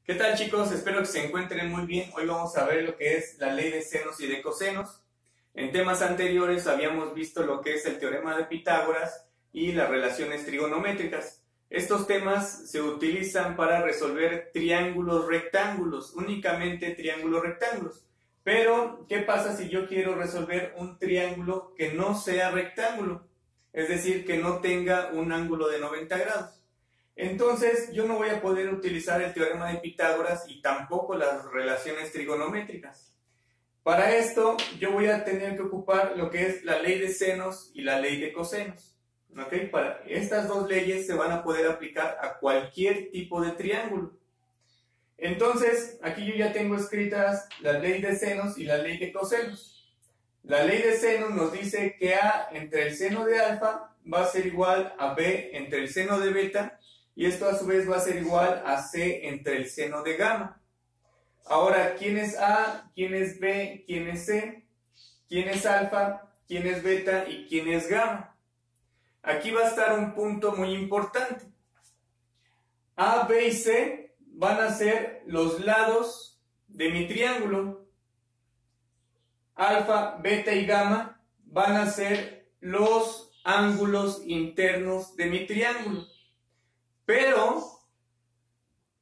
¿Qué tal, chicos? Espero que se encuentren muy bien. Hoy vamos a ver lo que es la ley de senos y de cosenos. En temas anteriores habíamos visto lo que es el teorema de Pitágoras y las relaciones trigonométricas. Estos temas se utilizan para resolver triángulos rectángulos, únicamente triángulos rectángulos. Pero, ¿qué pasa si yo quiero resolver un triángulo que no sea rectángulo? Es decir, que no tenga un ángulo de 90 grados. Entonces, yo no voy a poder utilizar el teorema de Pitágoras y tampoco las relaciones trigonométricas. Para esto, yo voy a tener que ocupar lo que es la ley de senos y la ley de cosenos. ¿Okay? Para estas dos leyes se van a poder aplicar a cualquier tipo de triángulo. Entonces, aquí yo ya tengo escritas la ley de senos y la ley de cosenos. La ley de senos nos dice que A entre el seno de alfa va a ser igual a B entre el seno de beta, y esto a su vez va a ser igual a C entre el seno de gamma. Ahora, ¿quién es A? ¿Quién es B? ¿Quién es C? ¿Quién es alfa? ¿Quién es beta? ¿Y quién es gamma? Aquí va a estar un punto muy importante. A, B y C van a ser los lados de mi triángulo. Alfa, beta y gamma van a ser los ángulos internos de mi triángulo. Pero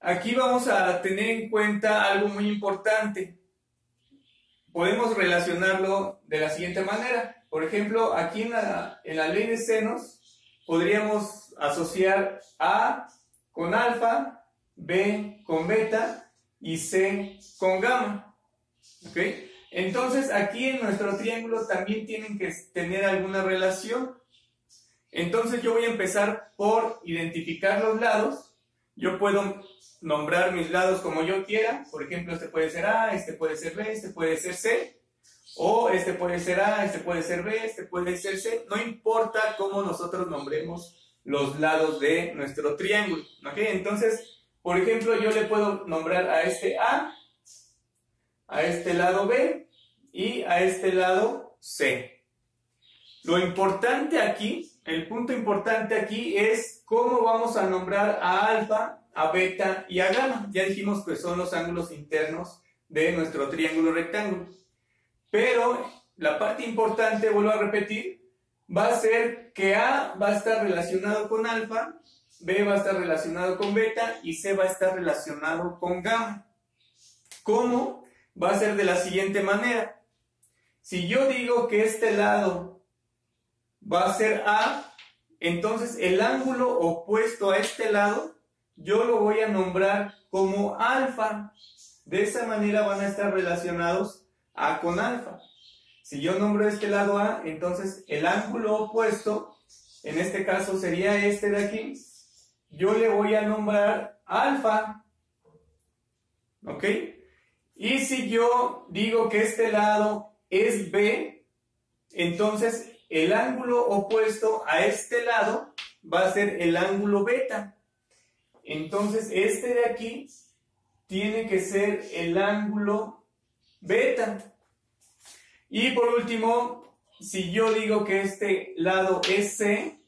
aquí vamos a tener en cuenta algo muy importante. Podemos relacionarlo de la siguiente manera. Por ejemplo, aquí en la ley de senos podríamos asociar A con alfa, B con beta y C con gamma. ¿Okay? Entonces aquí en nuestro triángulo también tienen que tener alguna relación. Entonces yo voy a empezar por identificar los lados. Yo puedo nombrar mis lados como yo quiera. Por ejemplo, este puede ser A, este puede ser B, este puede ser C. O este puede ser A, este puede ser B, este puede ser C. No importa cómo nosotros nombremos los lados de nuestro triángulo. ¿Okay? Entonces, por ejemplo, yo le puedo nombrar a este este lado B y a este lado C. Lo importante aquí, el punto importante aquí es cómo vamos a nombrar a alfa, a beta y a gamma. Ya dijimos que son los ángulos internos de nuestro triángulo rectángulo. Pero la parte importante, vuelvo a repetir, va a ser que A va a estar relacionado con alfa, B va a estar relacionado con beta y C va a estar relacionado con gamma. ¿Cómo? Va a ser de la siguiente manera. Si yo digo que este lado va a ser A, entonces el ángulo opuesto a este lado yo lo voy a nombrar como alfa. De esa manera van a estar relacionados A con alfa. Si yo nombro este lado A, entonces el ángulo opuesto, en este caso sería este de aquí, yo le voy a nombrar alfa. ¿Ok? Y si yo digo que este lado es B, entonces el ángulo opuesto a este lado va a ser el ángulo beta. Entonces este de aquí tiene que ser el ángulo beta. Y por último, si yo digo que este lado es C,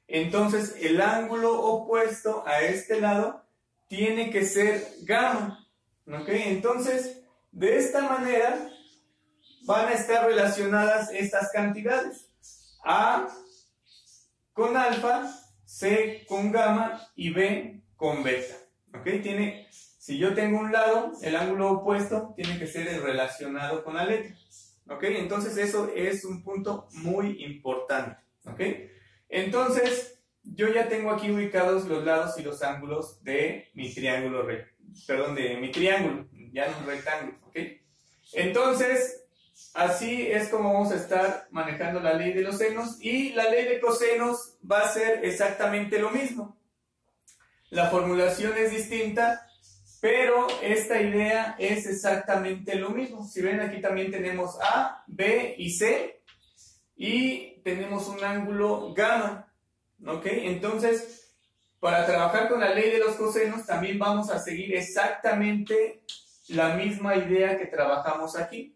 entonces el ángulo opuesto a este lado tiene que ser gamma. ¿Ok? Entonces, de esta manera van a estar relacionadas estas cantidades. A con alfa, C con gamma y B con beta. ¿Ok? Si yo tengo un lado, el ángulo opuesto tiene que ser el relacionado con la letra. ¿Ok? Entonces eso es un punto muy importante. ¿Ok? Entonces yo ya tengo aquí ubicados los lados y los ángulos de mi triángulo, ya no un rectángulo. ¿Ok? Entonces, así es como vamos a estar manejando la ley de los senos, y la ley de cosenos va a ser exactamente lo mismo. La formulación es distinta, pero esta idea es exactamente lo mismo. Si ven, aquí también tenemos A, B y C, y tenemos un ángulo gamma. ¿Ok? Entonces, para trabajar con la ley de los cosenos también vamos a seguir exactamente la misma idea que trabajamos aquí.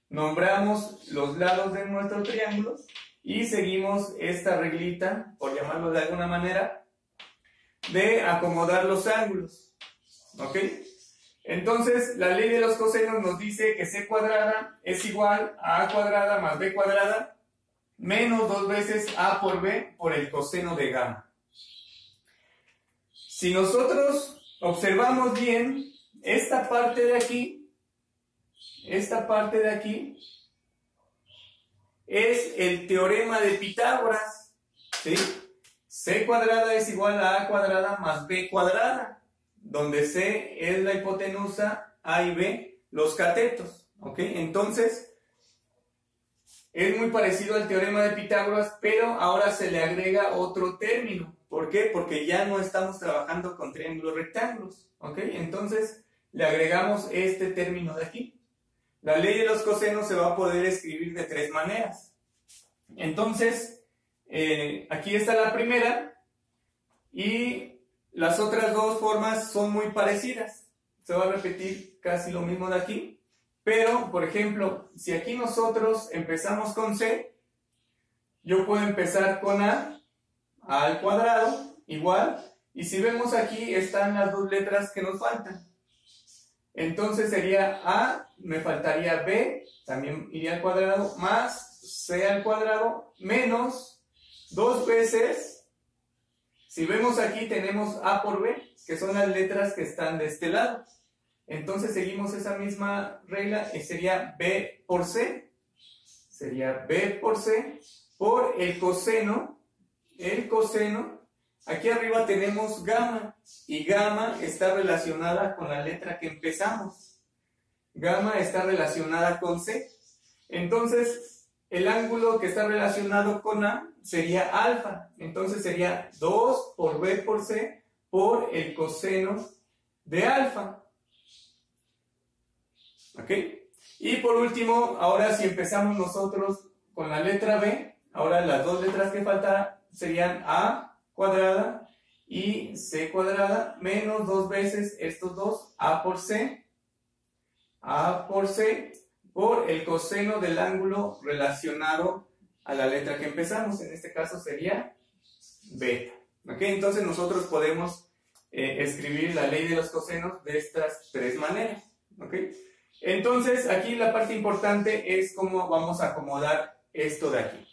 Nombramos los lados de nuestro triángulo y seguimos esta reglita, por llamarlo de alguna manera, de acomodar los ángulos. ¿Ok? Entonces, la ley de los cosenos nos dice que c cuadrada es igual a cuadrada más b cuadrada menos 2 veces a por b por el coseno de gamma. Si nosotros observamos bien, esta parte de aquí es el teorema de Pitágoras, ¿sí? C cuadrada es igual a A cuadrada más B cuadrada, donde C es la hipotenusa, A y B los catetos, ¿ok? Entonces, es muy parecido al teorema de Pitágoras, pero ahora se le agrega otro término. ¿Por qué? Porque ya no estamos trabajando con triángulos rectángulos, ¿ok? Entonces, le agregamos este término de aquí. La ley de los cosenos se va a poder escribir de 3 maneras. Entonces, aquí está la primera y las otras dos formas son muy parecidas. Se va a repetir casi lo mismo de aquí. Pero, por ejemplo, si aquí nosotros empezamos con C, yo puedo empezar con A al cuadrado, igual. Y si vemos aquí, están las dos letras que nos faltan. Entonces sería A, me faltaría B, también iría al cuadrado, más C al cuadrado, menos 2 veces, si vemos aquí tenemos A por B, que son las letras que están de este lado. Entonces seguimos esa misma regla y sería B por C, sería B por C, por el coseno, aquí arriba tenemos gamma, y gamma está relacionada con la letra que empezamos. Gamma está relacionada con C. Entonces, el ángulo que está relacionado con A sería alfa. Entonces sería 2 por B por C por el coseno de alfa. ¿Ok? Y por último, ahora si empezamos nosotros con la letra B, ahora las dos letras que faltan serían A cuadrada y C cuadrada menos 2 veces estos dos, A por C por el coseno del ángulo relacionado a la letra que empezamos. En este caso sería beta. ¿Ok? Entonces nosotros podemos escribir la ley de los cosenos de estas 3 maneras. ¿Ok? Entonces aquí la parte importante es cómo vamos a acomodar esto de aquí.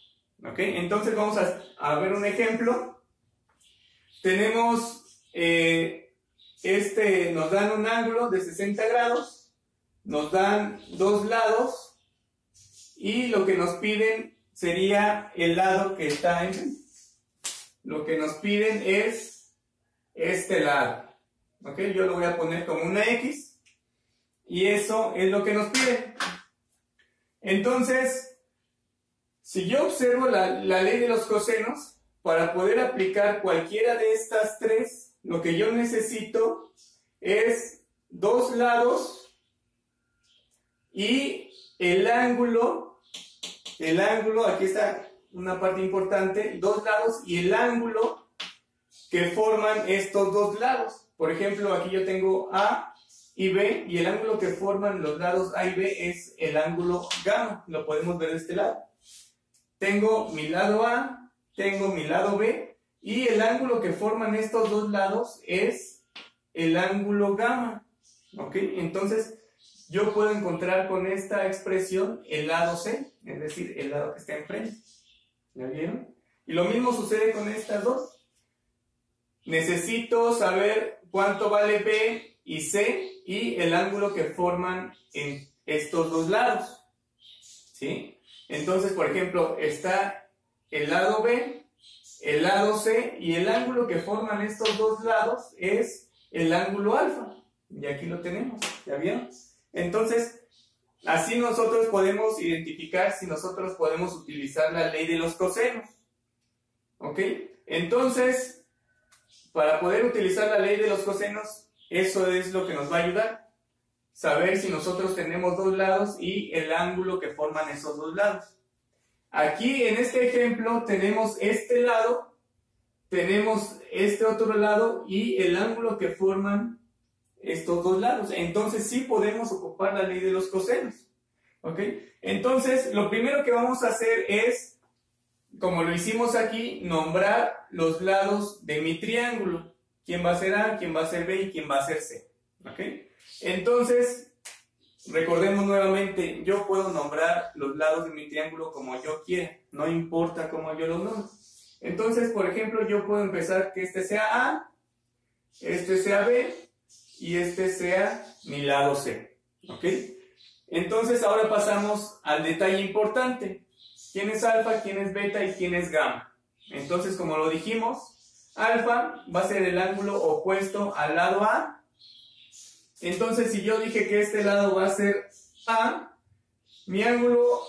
¿Ok? Entonces vamos a ver un ejemplo. Tenemos, nos dan un ángulo de 60 grados, nos dan 2 lados y lo que nos piden sería el lado que está en, lo que nos piden es este lado. ¿Ok? Yo lo voy a poner como una X y eso es lo que nos piden. Entonces, si yo observo la ley de los cosenos, para poder aplicar cualquiera de estas 3, lo que yo necesito es 2 lados y el ángulo, aquí está una parte importante, 2 lados y el ángulo que forman estos 2 lados. Por ejemplo, aquí yo tengo A y B y el ángulo que forman los lados A y B es el ángulo gamma, lo podemos ver de este lado. Tengo mi lado A, tengo mi lado B y el ángulo que forman estos 2 lados es el ángulo gamma. ¿Ok? Entonces yo puedo encontrar con esta expresión el lado C, es decir, el lado que está enfrente. ¿Ya vieron? Y lo mismo sucede con estas dos. Necesito saber cuánto vale B y C y el ángulo que forman en estos 2 lados. ¿Sí? Entonces, por ejemplo, está el lado B, el lado C y el ángulo que forman estos 2 lados es el ángulo alfa. Y aquí lo tenemos, ¿ya vieron? Entonces, así nosotros podemos identificar si nosotros podemos utilizar la ley de los cosenos. ¿Ok? Entonces, para poder utilizar la ley de los cosenos, eso es lo que nos va a ayudar. Saber si nosotros tenemos 2 lados y el ángulo que forman esos 2 lados. Aquí en este ejemplo tenemos este lado, tenemos este otro lado y el ángulo que forman estos 2 lados. Entonces sí podemos ocupar la ley de los cosenos. ¿Ok? Entonces lo primero que vamos a hacer es, como lo hicimos aquí, nombrar los lados de mi triángulo. ¿Quién va a ser A, quién va a ser B y quién va a ser C? ¿Ok? Entonces, recordemos nuevamente, yo puedo nombrar los lados de mi triángulo como yo quiera, no importa cómo yo los nombre. Entonces, por ejemplo, yo puedo empezar que este sea A, este sea B y este sea mi lado C. ¿Ok? Entonces, ahora pasamos al detalle importante. ¿Quién es alfa, quién es beta y quién es gamma? Entonces, como lo dijimos, alfa va a ser el ángulo opuesto al lado A. Entonces, si yo dije que este lado va a ser A, mi ángulo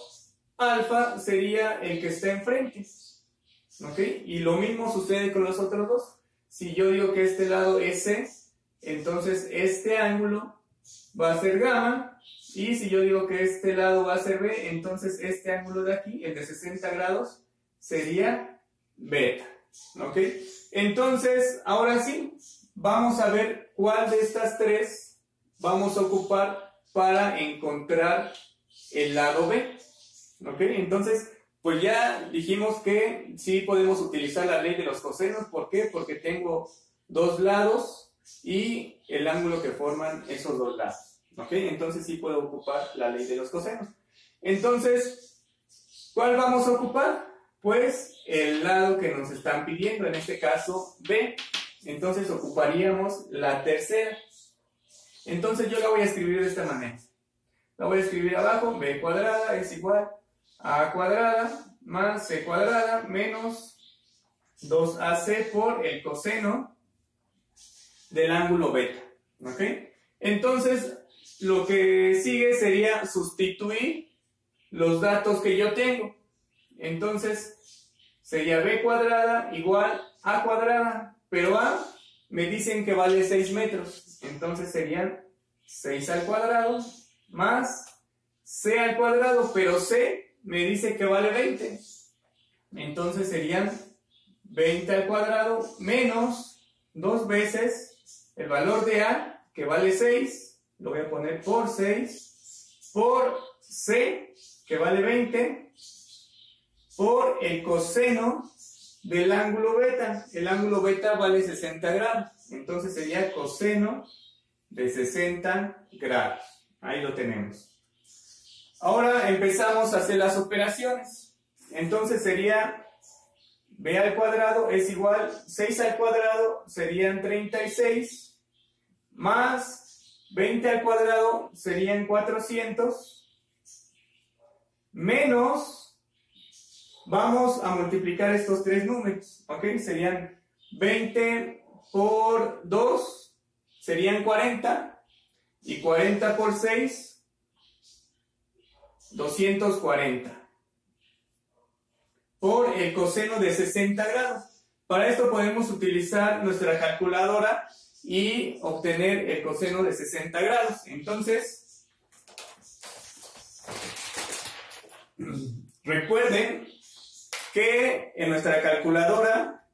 alfa sería el que está enfrente. ¿Ok? Y lo mismo sucede con los otros dos. Si yo digo que este lado es C, entonces este ángulo va a ser gamma. Y si yo digo que este lado va a ser B, entonces este ángulo de aquí, el de 60 grados, sería beta. ¿Ok? Entonces, ahora sí, vamos a ver cuál de estas tres vamos a ocupar para encontrar el lado B. ¿Ok? Entonces, pues ya dijimos que sí podemos utilizar la ley de los cosenos. ¿Por qué? Porque tengo dos lados y el ángulo que forman esos dos lados. ¿Ok? Entonces sí puedo ocupar la ley de los cosenos. Entonces, ¿cuál vamos a ocupar? Pues el lado que nos están pidiendo, en este caso B. Entonces ocuparíamos la tercera. Entonces yo la voy a escribir de esta manera. La voy a escribir abajo, b cuadrada es igual a a cuadrada más c cuadrada menos 2ac por el coseno del ángulo beta. ¿Ok? Entonces, lo que sigue sería sustituir los datos que yo tengo. Entonces, sería b cuadrada igual a cuadrada, pero a me dicen que vale 6 metros. Entonces serían 6 al cuadrado más c al cuadrado, pero c me dice que vale 20. Entonces serían 20 al cuadrado menos 2 veces el valor de a, que vale 6, lo voy a poner por 6, por c, que vale 20, por el coseno del ángulo beta. El ángulo beta vale 60 grados. Entonces sería coseno de 60 grados. Ahí lo tenemos. Ahora empezamos a hacer las operaciones. Entonces sería b al cuadrado es igual, 6 al cuadrado serían 36, más 20 al cuadrado serían 400, menos, vamos a multiplicar estos tres números, ¿ok? Serían 20 por 2, serían 40, y 40 por 6, 240. Por el coseno de 60 grados. Para esto podemos utilizar nuestra calculadora y obtener el coseno de 60 grados. Entonces, recuerden que en nuestra calculadora,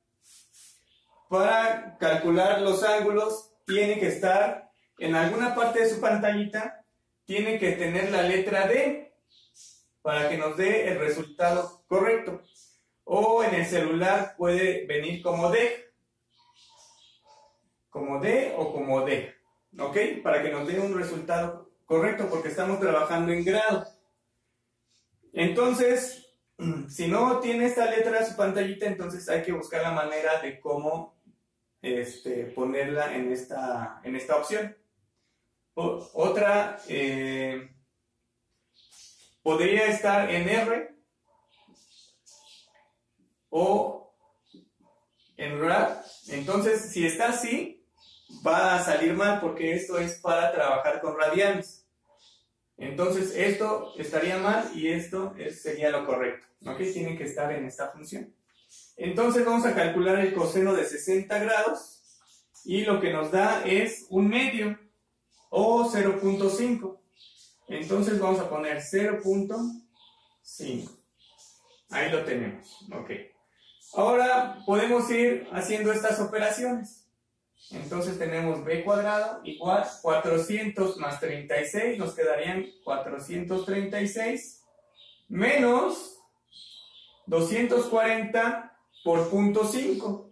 para calcular los ángulos, tiene que estar en alguna parte de su pantallita, tiene que tener la letra D para que nos dé el resultado correcto. O en el celular puede venir como D. Como D o como D. ¿Ok? Para que nos dé un resultado correcto, porque estamos trabajando en grados. Entonces, si no tiene esta letra en su pantallita, entonces hay que buscar la manera de cómo ponerla en esta opción. Otra podría estar en R o en rad. Entonces, si está así, va a salir mal, porque esto es para trabajar con radianes. Entonces, esto estaría mal y esto sería lo correcto. ¿Ok? Tiene que estar en esta función. Entonces, vamos a calcular el coseno de 60 grados y lo que nos da es un medio o 0.5. Entonces, vamos a poner 0.5. Ahí lo tenemos. Ok. Ahora podemos ir haciendo estas operaciones. Entonces tenemos b cuadrado igual 400 más 36, nos quedarían 436 menos 240 por 0.5.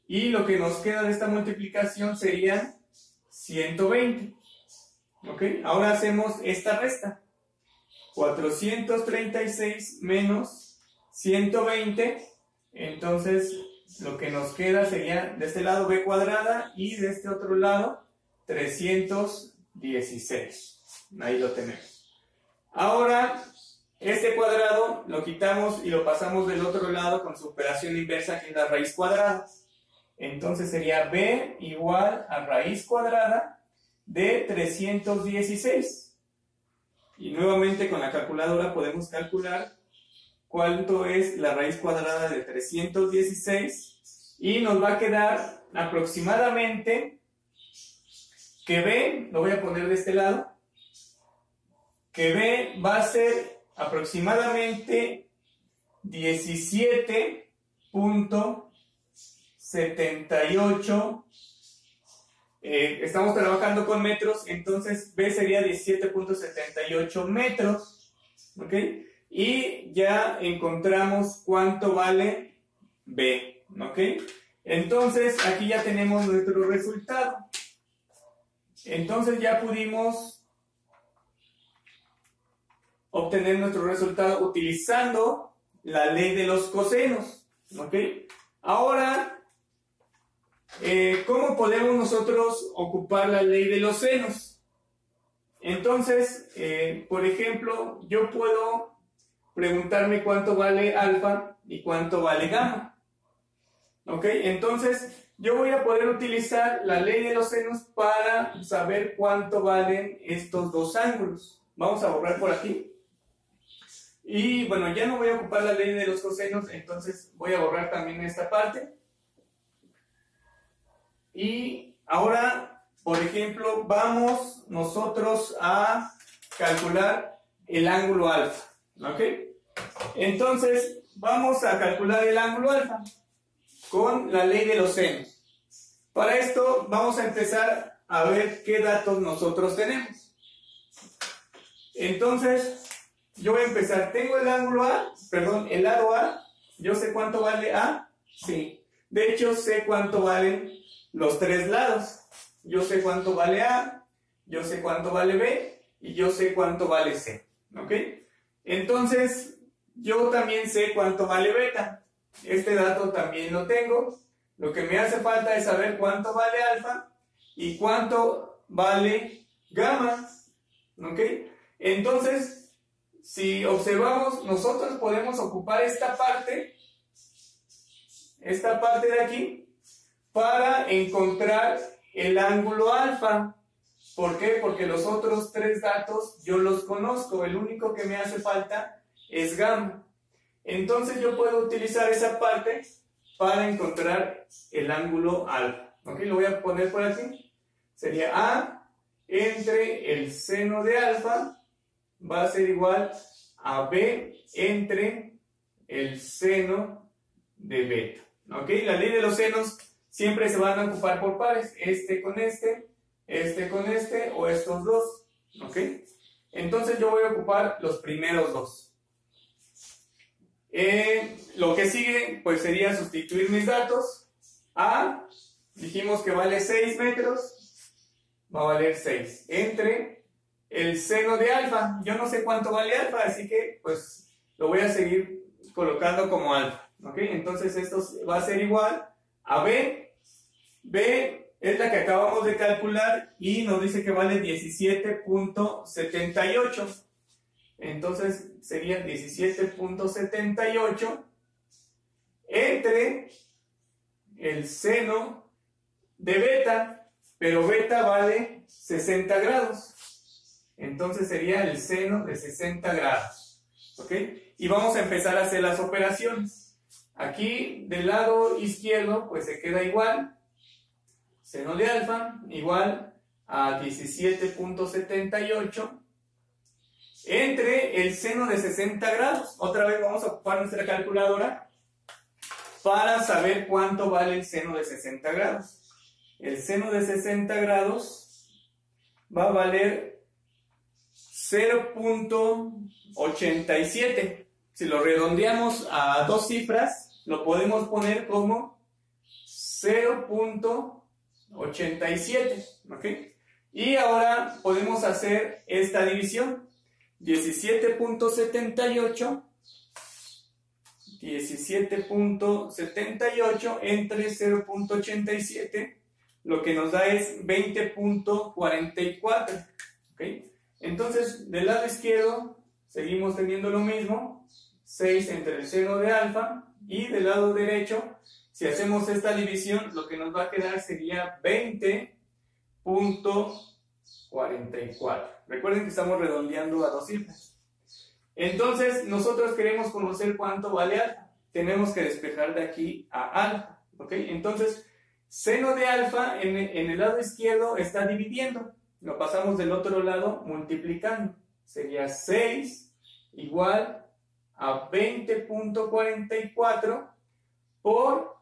Y lo que nos queda de esta multiplicación serían 120. ¿Ok? Ahora hacemos esta resta. 436 menos 120. Entonces, lo que nos queda sería de este lado b cuadrada y de este otro lado 316. Ahí lo tenemos. Ahora, este cuadrado lo quitamos y lo pasamos del otro lado con su operación inversa, que es la raíz cuadrada. Entonces sería b igual a raíz cuadrada de 316. Y nuevamente con la calculadora podemos calcular cuánto es la raíz cuadrada de 316 y nos va a quedar aproximadamente que b, lo voy a poner de este lado, que b va a ser aproximadamente 17.78. Estamos trabajando con metros, entonces b sería 17.78 metros. ¿Ok? Y ya encontramos cuánto vale b. ¿Ok? Entonces aquí ya tenemos nuestro resultado. Entonces ya pudimos obtener nuestro resultado utilizando la ley de los cosenos. ¿Ok? Ahora, ¿cómo podemos nosotros ocupar la ley de los senos? Entonces, por ejemplo, yo puedo preguntarme cuánto vale alfa y cuánto vale gamma. ¿Ok? Entonces, yo voy a poder utilizar la ley de los senos para saber cuánto valen estos dos ángulos. Vamos a borrar por aquí. Y bueno, ya no voy a ocupar la ley de los cosenos, entonces voy a borrar también esta parte. Y ahora, por ejemplo, vamos nosotros a calcular el ángulo alfa. ¿Ok? Entonces, vamos a calcular el ángulo alfa con la ley de los senos. Para esto, vamos a empezar a ver qué datos nosotros tenemos. Entonces, yo voy a empezar. Tengo el ángulo A, perdón, el lado A. ¿Yo sé cuánto vale A? Sí. De hecho, sé cuánto valen los tres lados. Yo sé cuánto vale A, yo sé cuánto vale B y yo sé cuánto vale C. ¿Ok? Entonces, yo también sé cuánto vale beta. Este dato también lo tengo. Lo que me hace falta es saber cuánto vale alfa y cuánto vale gamma. ¿Ok? Entonces, si observamos, nosotros podemos ocupar esta parte de aquí, para encontrar el ángulo alfa. ¿Por qué? Porque los otros tres datos yo los conozco. El único que me hace falta es gamma. Entonces yo puedo utilizar esa parte para encontrar el ángulo alfa. ¿Ok? Lo voy a poner por aquí. Sería A entre el seno de alfa va a ser igual a B entre el seno de beta. ¿Ok? La ley de los senos siempre se van a ocupar por pares. Este con este con este o estos dos. ¿Ok? Entonces yo voy a ocupar los primeros dos. Lo que sigue pues sería sustituir mis datos. A, dijimos que vale 6 metros, va a valer 6. Entre el seno de alfa, yo no sé cuánto vale alfa, así que pues lo voy a seguir colocando como alfa. ¿Ok? Entonces esto va a ser igual a B. B es la que acabamos de calcular y nos dice que vale 17.78. Entonces sería 17.78 entre el seno de beta, pero beta vale 60 grados. Entonces sería el seno de 60 grados. ¿Ok? Y vamos a empezar a hacer las operaciones. Aquí del lado izquierdo pues se queda igual. Seno de alfa igual a 17.78 entre el seno de 60 grados. Otra vez vamos a ocupar nuestra calculadora para saber cuánto vale el seno de 60 grados. El seno de 60 grados va a valer 0.87. Si lo redondeamos a dos cifras, lo podemos poner como 0.87. ¿Ok? Y ahora podemos hacer esta división. 17.78 entre 0.87, lo que nos da es 20.44. ¿Okay? Entonces, del lado izquierdo seguimos teniendo lo mismo, 6 entre el seno de alfa, y del lado derecho, si hacemos esta división, lo que nos va a quedar sería 20.44. Recuerden que estamos redondeando a dos cifras. Entonces, nosotros queremos conocer cuánto vale alfa. Tenemos que despejar de aquí a alfa. ¿Ok? Entonces, seno de alfa en el lado izquierdo está dividiendo. Lo pasamos del otro lado multiplicando. Sería 6 igual a 20.44 por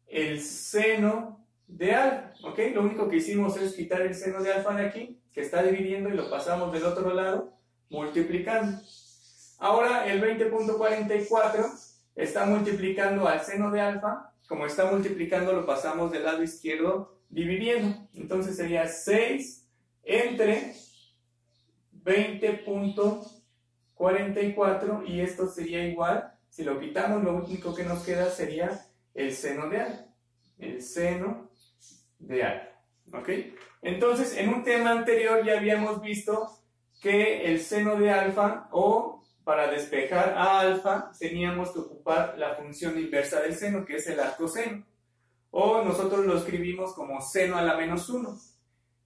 el seno de alfa. ¿Ok? Lo único que hicimos es quitar el seno de alfa de aquí, que está dividiendo, y lo pasamos del otro lado multiplicando. Ahora el 20.44 está multiplicando al seno de alfa. Como está multiplicando, lo pasamos del lado izquierdo dividiendo. Entonces sería 6 entre 20.44, y esto sería igual, si lo quitamos, lo único que nos queda sería el seno de alfa. El seno de alfa. ¿Ok? Entonces, en un tema anterior ya habíamos visto que el seno de alfa, o para despejar a alfa, teníamos que ocupar la función inversa del seno, que es el arcoseno. O nosotros lo escribimos como seno a la menos 1.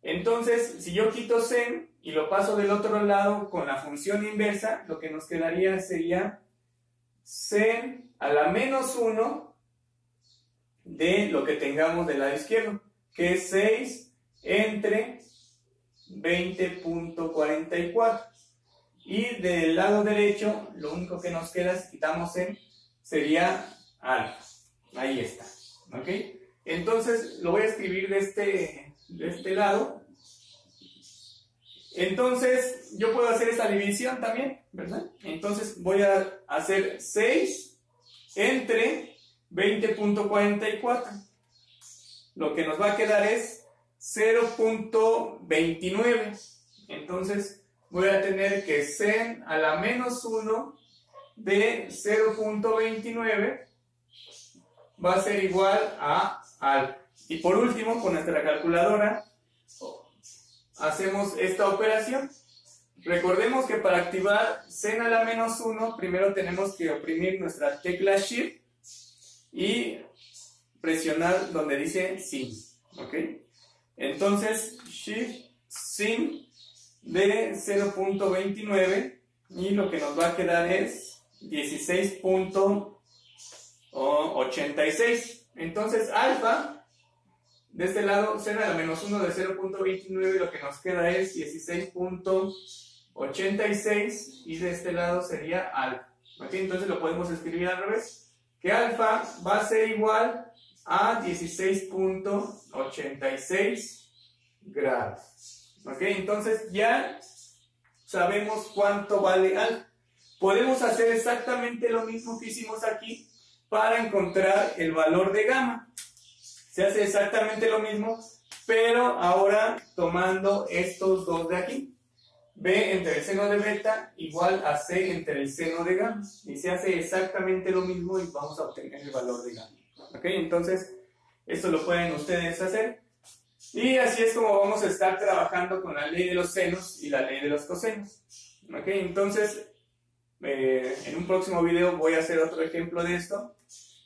Entonces, si yo quito sen y lo paso del otro lado con la función inversa, lo que nos quedaría sería sen a la menos 1 de lo que tengamos del lado izquierdo, que es 6 entre 20.44. Y del lado derecho, lo único que nos queda, si quitamos en, sería alfa. Ahí está. ¿Ok? Entonces, lo voy a escribir de este lado. Entonces, yo puedo hacer esta división también, ¿verdad? Entonces, voy a hacer 6 entre 20.44. Lo que nos va a quedar es 0.29. Entonces, voy a tener que sen a la menos 1 de 0.29 va a ser igual a alfa. Y por último, con nuestra calculadora, hacemos esta operación. Recordemos que para activar sen a la menos 1, primero tenemos que oprimir nuestra tecla Shift y presionar donde dice sin. ¿Ok? Entonces, Shift, sin de 0.29, y lo que nos va a quedar es 16.86. Entonces alfa, de este lado, seno a la menos 1 de 0.29, lo que nos queda es 16.86, y de este lado sería alfa. ¿Okay? Entonces lo podemos escribir al revés, que alfa va a ser igual a 16.86 grados. ¿Ok? Entonces ya sabemos cuánto vale alfa. Podemos hacer exactamente lo mismo que hicimos aquí para encontrar el valor de gamma. Se hace exactamente lo mismo, pero ahora tomando estos dos de aquí. B entre el seno de beta igual a C entre el seno de gamma. Y se hace exactamente lo mismo y vamos a obtener el valor de gamma. ¿Ok? Entonces, esto lo pueden ustedes hacer. Y así es como vamos a estar trabajando con la ley de los senos y la ley de los cosenos. ¿Ok? Entonces, en un próximo video voy a hacer otro ejemplo de esto.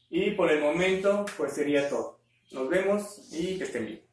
Y por el momento, pues sería todo. Nos vemos y que estén bien.